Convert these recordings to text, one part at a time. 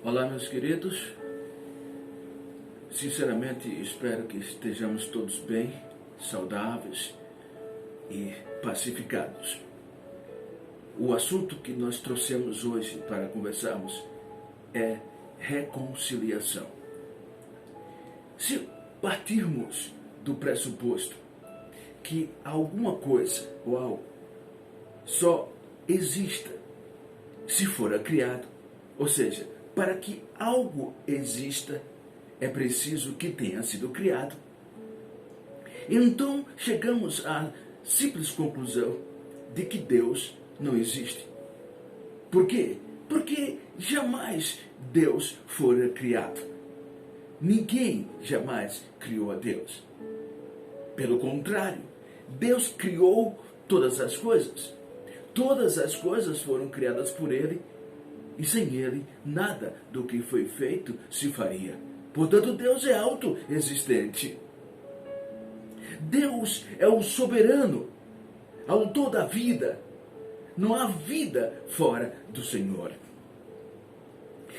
Olá, meus queridos. Sinceramente, espero que estejamos todos bem, saudáveis e pacificados. O assunto que nós trouxemos hoje para conversarmos é reconciliação. Se partirmos do pressuposto que alguma coisa ou algo só exista se for criado, ou seja, para que algo exista, é preciso que tenha sido criado. Então, chegamos à simples conclusão de que Deus não existe. Por quê? Porque jamais Deus fora criado. Ninguém jamais criou a Deus. Pelo contrário, Deus criou todas as coisas. Todas as coisas foram criadas por Ele, e sem Ele, nada do que foi feito se faria. Portanto, Deus é autoexistente. Deus é o soberano, autor da vida. Não há vida fora do Senhor.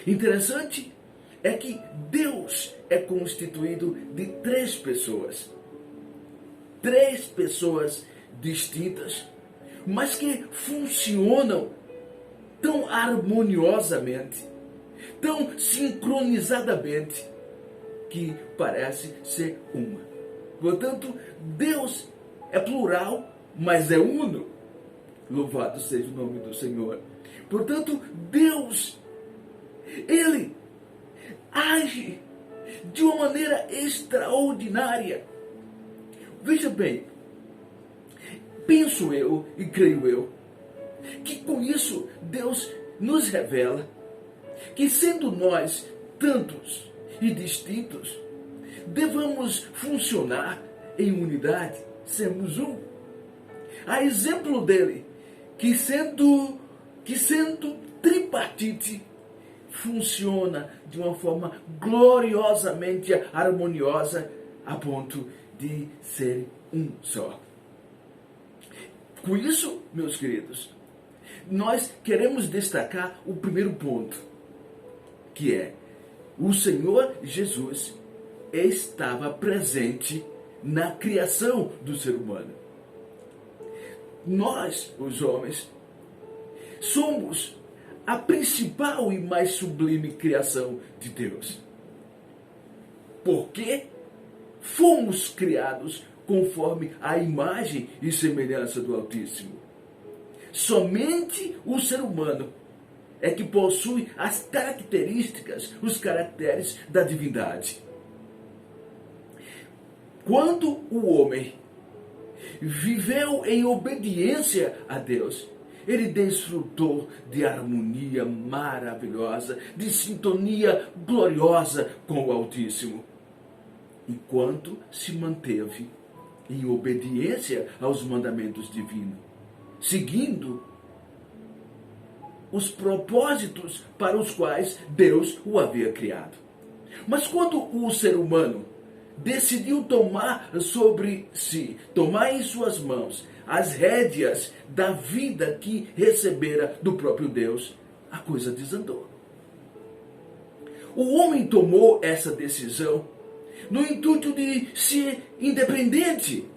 Interessante é que Deus é constituído de três pessoas. Três pessoas distintas, mas que funcionam tão harmoniosamente, tão sincronizadamente, que parece ser uma. Portanto, Deus é plural, mas é uno. Louvado seja o nome do Senhor. Portanto, Deus, Ele age de uma maneira extraordinária. Veja bem, penso eu e creio eu, que com isso Deus nos revela que, sendo nós tantos e distintos, devamos funcionar em unidade, sermos um. A exemplo dele, que sendo tripartite, funciona de uma forma gloriosamente harmoniosa, a ponto de ser um só. Com isso, meus queridos, nós queremos destacar o primeiro ponto, que é: o Senhor Jesus estava presente na criação do ser humano. Nós, os homens, somos a principal e mais sublime criação de Deus. Porque fomos criados conforme a imagem e semelhança do Altíssimo. Somente o ser humano é que possui as características, os caracteres da divindade. Quando o homem viveu em obediência a Deus, ele desfrutou de harmonia maravilhosa, de sintonia gloriosa com o Altíssimo, enquanto se manteve em obediência aos mandamentos divinos, seguindo os propósitos para os quais Deus o havia criado. Mas quando o ser humano decidiu tomar em suas mãos as rédeas da vida que recebera do próprio Deus, a coisa desandou. O homem tomou essa decisão no intuito de ser independente,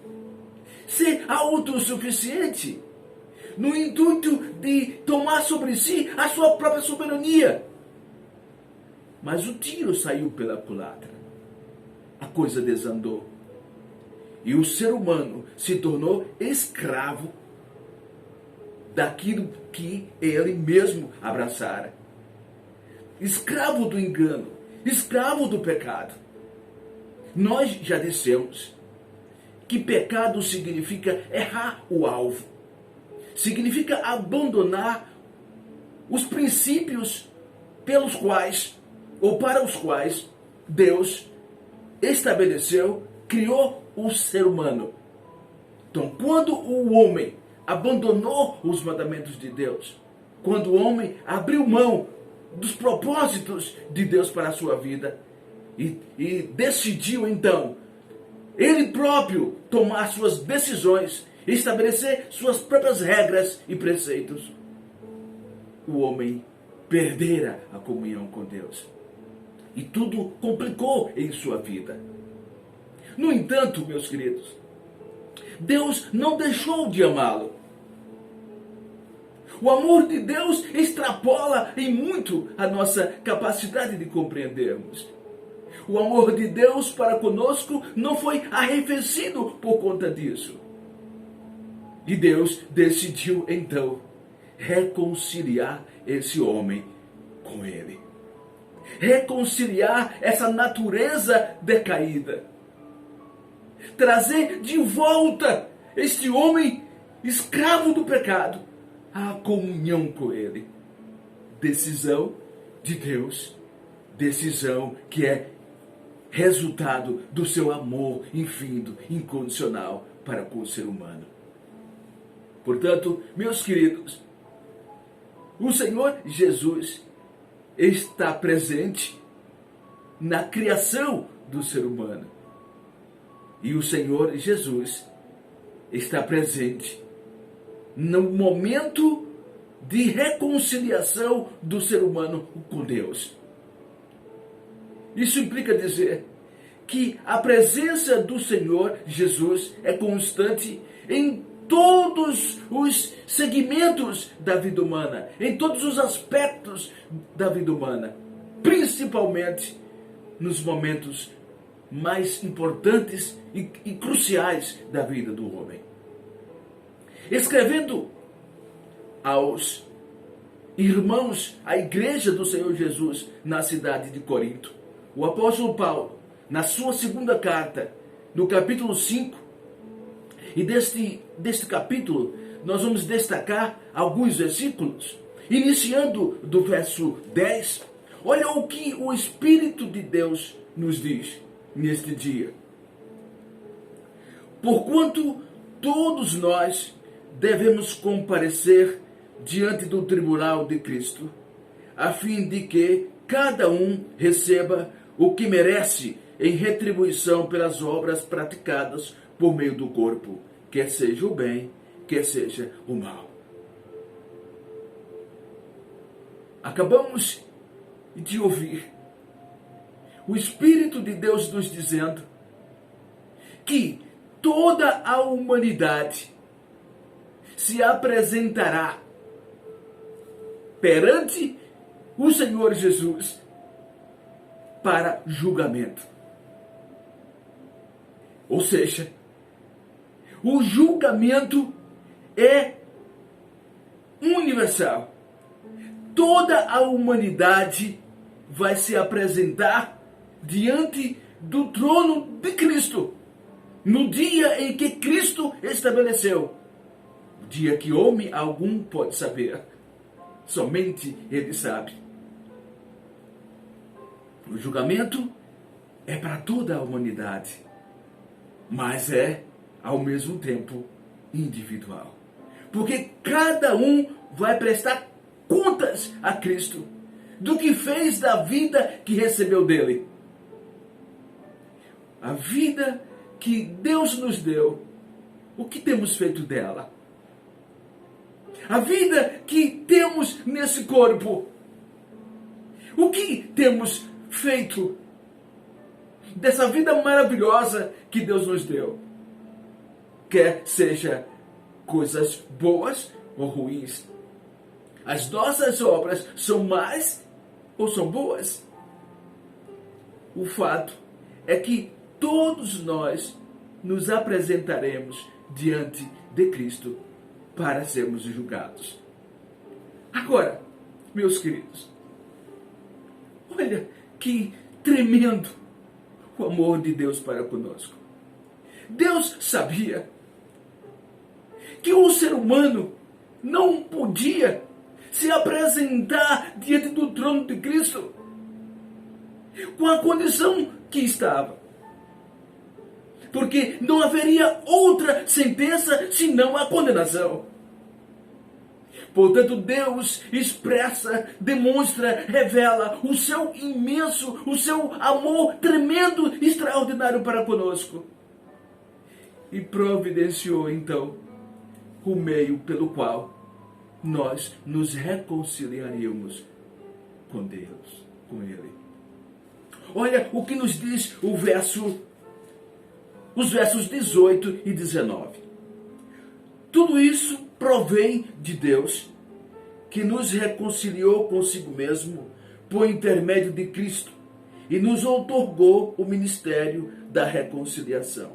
ser autossuficiente, no intuito de tomar sobre si a sua própria soberania. Mas o tiro saiu pela culatra. A coisa desandou. E o ser humano se tornou escravo daquilo que ele mesmo abraçara. Escravo do engano, escravo do pecado. Nós já dissemos que pecado significa errar o alvo. Significa abandonar os princípios pelos quais, ou para os quais, Deus estabeleceu, criou o ser humano. Então, quando o homem abandonou os mandamentos de Deus, quando o homem abriu mão dos propósitos de Deus para a sua vida e decidiu, então, ele próprio tomar suas decisões, estabelecer suas próprias regras e preceitos, o homem perdera a comunhão com Deus. E tudo complicou em sua vida. No entanto, meus queridos, Deus não deixou de amá-lo. O amor de Deus extrapola em muito a nossa capacidade de compreendermos. O amor de Deus para conosco não foi arrefecido por conta disso. E Deus decidiu então reconciliar esse homem com ele. Reconciliar essa natureza decaída. Trazer de volta este homem escravo do pecado à comunhão com ele. Decisão de Deus. Decisão que é resultado do seu amor infinito, incondicional para com o ser humano. Portanto, meus queridos, o Senhor Jesus está presente na criação do ser humano. E o Senhor Jesus está presente no momento de reconciliação do ser humano com Deus. Isso implica dizer que a presença do Senhor Jesus é constante em todos os segmentos da vida humana, em todos os aspectos da vida humana, principalmente nos momentos mais importantes e cruciais da vida do homem. Escrevendo aos irmãos, à igreja do Senhor Jesus na cidade de Corinto, o apóstolo Paulo, na sua segunda carta, no capítulo 5, e deste capítulo nós vamos destacar alguns versículos, iniciando do verso 10. Olha o que o Espírito de Deus nos diz neste dia. Porquanto todos nós devemos comparecer diante do tribunal de Cristo, a fim de que cada um receba o que merece em retribuição pelas obras praticadas por meio do corpo, quer seja o bem, quer seja o mal. Acabamos de ouvir o Espírito de Deus nos dizendo que toda a humanidade se apresentará perante o Senhor Jesus para julgamento. Ou seja, o julgamento é universal. Toda a humanidade vai se apresentar diante do trono de Cristo, no dia em que Cristo estabeleceu. O dia que homem algum pode saber. Somente Ele sabe. O julgamento é para toda a humanidade, mas é, ao mesmo tempo, individual. Porque cada um vai prestar contas a Cristo do que fez da vida que recebeu dele. A vida que Deus nos deu, o que temos feito dela? A vida que temos nesse corpo, o que temos feito dessa vida maravilhosa que Deus nos deu? Quer seja coisas boas ou ruins. As nossas obras são más ou são boas? O fato é que todos nós nos apresentaremos diante de Cristo para sermos julgados. Agora, meus queridos, olha que tremendo o amor de Deus para conosco. Deus sabia que o ser humano não podia se apresentar diante do trono de Cristo com a condição que estava. Porque não haveria outra sentença senão a condenação. Portanto, Deus expressa, demonstra, revela o seu imenso, o seu amor tremendo, extraordinário para conosco. E providenciou, então, o meio pelo qual nós nos reconciliaríamos com Deus, com Ele. Olha o que nos diz os versos 18 e 19. Tudo isso provém de Deus, que nos reconciliou consigo mesmo por intermédio de Cristo e nos outorgou o ministério da reconciliação.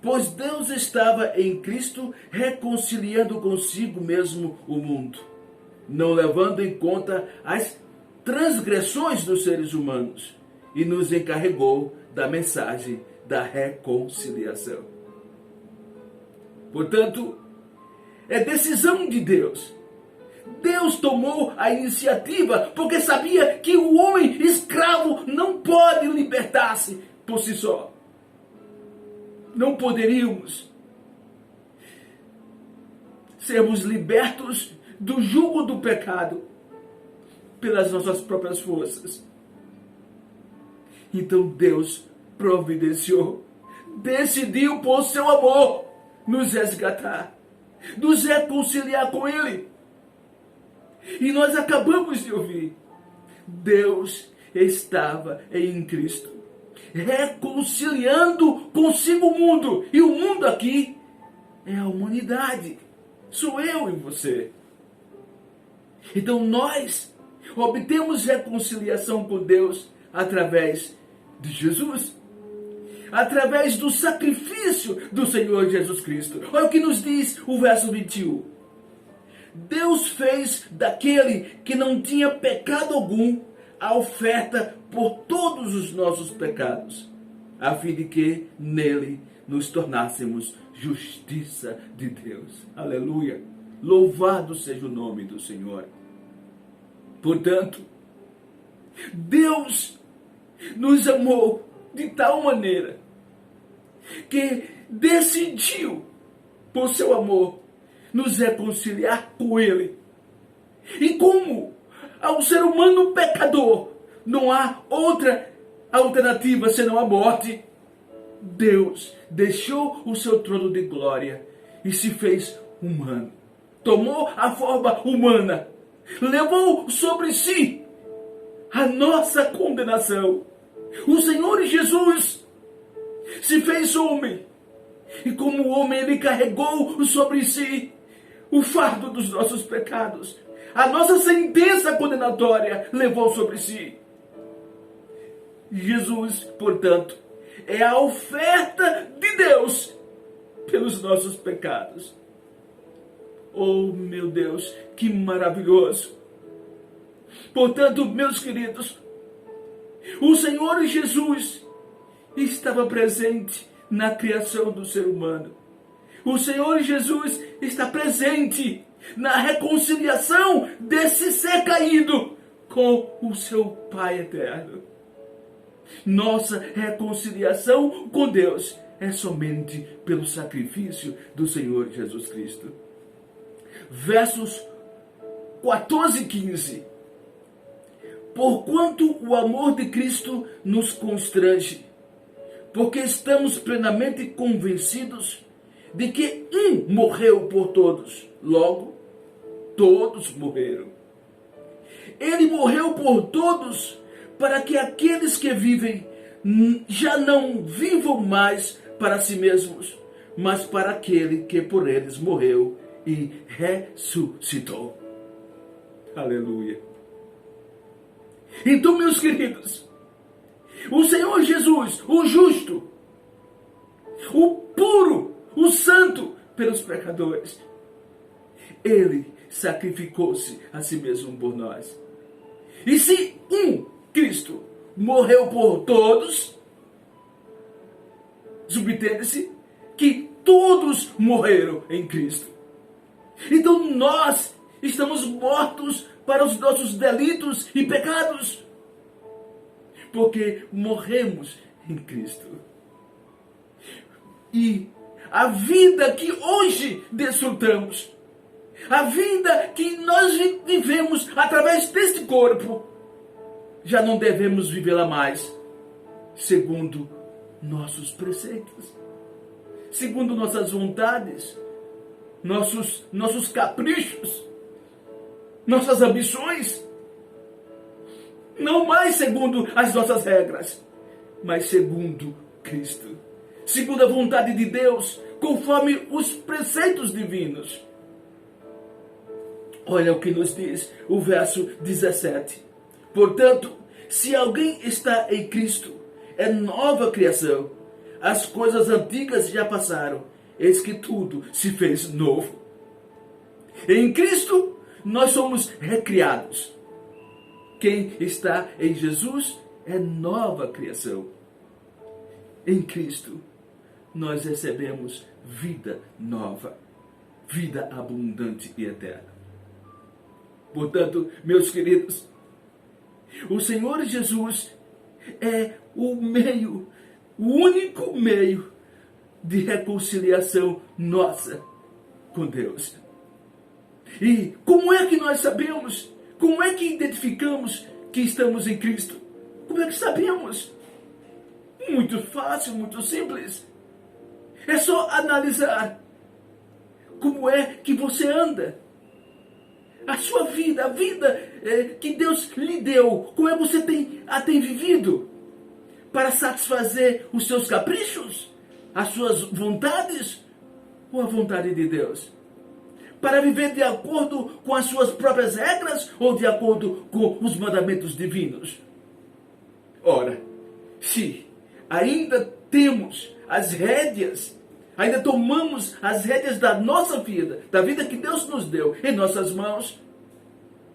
Pois Deus estava em Cristo reconciliando consigo mesmo o mundo, não levando em conta as transgressões dos seres humanos, e nos encarregou da mensagem da reconciliação. Portanto, é decisão de Deus. Deus tomou a iniciativa porque sabia que o homem escravo não pode libertar-se por si só. Não poderíamos sermos libertos do jugo do pecado pelas nossas próprias forças. Então Deus providenciou, decidiu por seu amor nos resgatar, nos reconciliar com Ele. E nós acabamos de ouvir, Deus estava em Cristo, reconciliando consigo o mundo. E o mundo aqui é a humanidade, sou eu e você. Então nós obtemos reconciliação com Deus através de Jesus, através do sacrifício do Senhor Jesus Cristo. Olha o que nos diz o verso 21. Deus fez daquele que não tinha pecado algum a oferta por todos os nossos pecados, a fim de que nele nos tornássemos justiça de Deus. Aleluia! Louvado seja o nome do Senhor. Portanto, Deus nos amou de tal maneira que decidiu, por seu amor, nos reconciliar com Ele. E como ao ser humano pecador não há outra alternativa senão a morte, Deus deixou o seu trono de glória e se fez humano. Tomou a forma humana, levou sobre si a nossa condenação. O Senhor Jesus se fez homem. E como homem, Ele carregou sobre si o fardo dos nossos pecados. A nossa sentença condenatória levou sobre si. Jesus, portanto, é a oferta de Deus pelos nossos pecados. Oh, meu Deus, que maravilhoso! Portanto, meus queridos, o Senhor Jesus estava presente na criação do ser humano. O Senhor Jesus está presente na reconciliação desse ser caído com o seu Pai eterno. Nossa reconciliação com Deus é somente pelo sacrifício do Senhor Jesus Cristo. Versos 14 e 15. Porquanto o amor de Cristo nos constrange, porque estamos plenamente convencidos de que um morreu por todos, logo, todos morreram. Ele morreu por todos, para que aqueles que vivem já não vivam mais para si mesmos, mas para aquele que por eles morreu e ressuscitou. Aleluia. Então, meus queridos, o Senhor Jesus, o justo, o puro, o santo pelos pecadores, Ele sacrificou-se a si mesmo por nós. E se Cristo morreu por todos, subentende-se que todos morreram em Cristo. Então nós estamos mortos para os nossos delitos e pecados, porque morremos em Cristo. E a vida que hoje desfrutamos, a vida que nós vivemos através deste corpo, já não devemos vivê-la mais segundo nossos preceitos, segundo nossas vontades, nossos caprichos, nossas ambições. Não mais segundo as nossas regras, mas segundo Cristo. Segundo a vontade de Deus, conforme os preceitos divinos. Olha o que nos diz o verso 17. Portanto, se alguém está em Cristo, é nova criação. As coisas antigas já passaram, eis que tudo se fez novo. Em Cristo, nós somos recriados. Quem está em Jesus é nova criação. Em Cristo, nós recebemos vida nova, vida abundante e eterna. Portanto, meus queridos, o Senhor Jesus é o meio, o único meio de reconciliação nossa com Deus. E como é que nós sabemos? Como é que identificamos que estamos em Cristo? Como é que sabemos? Muito fácil, muito simples. É só analisar como é que você anda. A sua vida, a vida que Deus lhe deu, como é que você a tem vivido? Para satisfazer os seus caprichos, as suas vontades ou a vontade de Deus? Para viver de acordo com as suas próprias regras ou de acordo com os mandamentos divinos? Ora, se ainda temos as rédeas, ainda tomamos as rédeas da nossa vida, da vida que Deus nos deu em nossas mãos,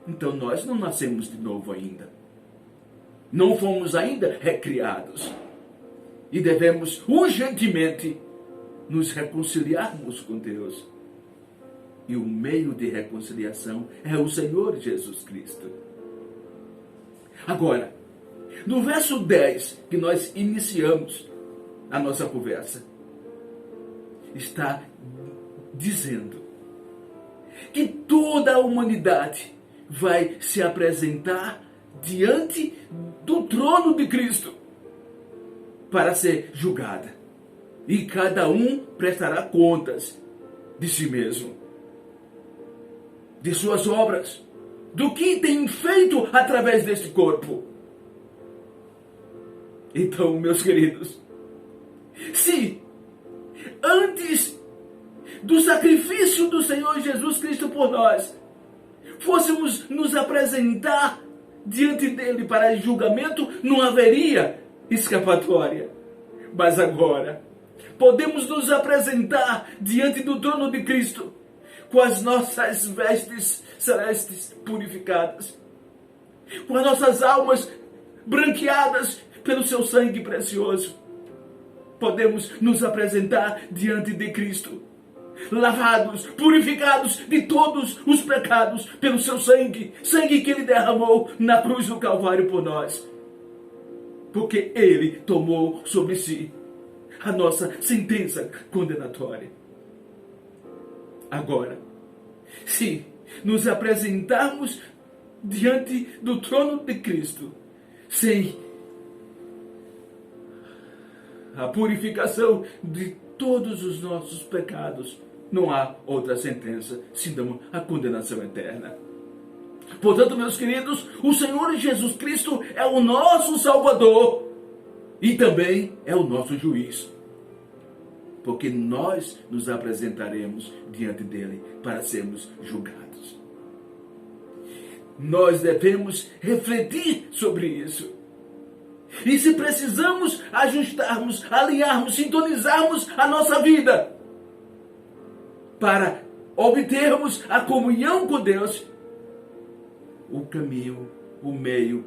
então nós não nascemos de novo ainda. Não fomos ainda recriados. E devemos urgentemente nos reconciliarmos com Deus. E o meio de reconciliação é o Senhor Jesus Cristo. Agora, no verso 10, que nós iniciamos a nossa conversa, está dizendo que toda a humanidade vai se apresentar diante do trono de Cristo para ser julgada. E cada um prestará contas de si mesmo, de suas obras, do que tem feito através deste corpo. Então, meus queridos, se antes do sacrifício do Senhor Jesus Cristo por nós, fôssemos nos apresentar diante dele para julgamento, não haveria escapatória. Mas agora, podemos nos apresentar diante do trono de Cristo com as nossas vestes celestes purificadas, com as nossas almas branqueadas pelo seu sangue precioso. Podemos nos apresentar diante de Cristo, lavados, purificados de todos os pecados pelo seu sangue, sangue que ele derramou na cruz do Calvário por nós. Porque ele tomou sobre si a nossa sentença condenatória. Agora, se nos apresentarmos diante do trono de Cristo, sem a purificação de todos os nossos pecados, não há outra sentença, senão a condenação eterna. Portanto, meus queridos, o Senhor Jesus Cristo é o nosso Salvador e também é o nosso juiz. Porque nós nos apresentaremos diante dele para sermos julgados. Nós devemos refletir sobre isso. E se precisamos ajustarmos, alinharmos, sintonizarmos a nossa vida para obtermos a comunhão com Deus, o caminho, o meio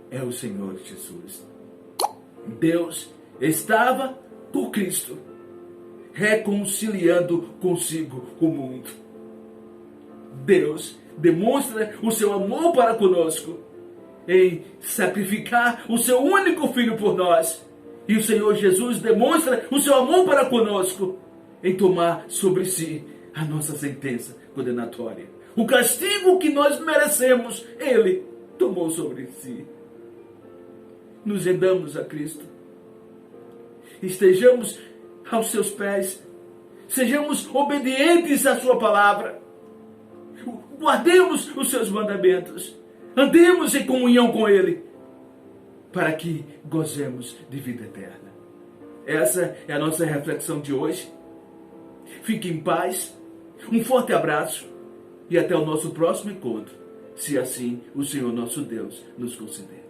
é o Senhor Jesus. Deus estava com Cristo, reconciliando consigo o mundo. Deus demonstra o seu amor para conosco em sacrificar o seu único filho por nós. E o Senhor Jesus demonstra o seu amor para conosco em tomar sobre si a nossa sentença condenatória. O castigo que nós merecemos, ele tomou sobre si. Nos rendamos a Cristo. Estejamos aos seus pés. Sejamos obedientes à sua palavra. Guardemos os seus mandamentos. Andemos em comunhão com ele. para que gozemos de vida eterna. Essa é a nossa reflexão de hoje. Fique em paz, um forte abraço e até o nosso próximo encontro, se assim o Senhor nosso Deus nos conceder.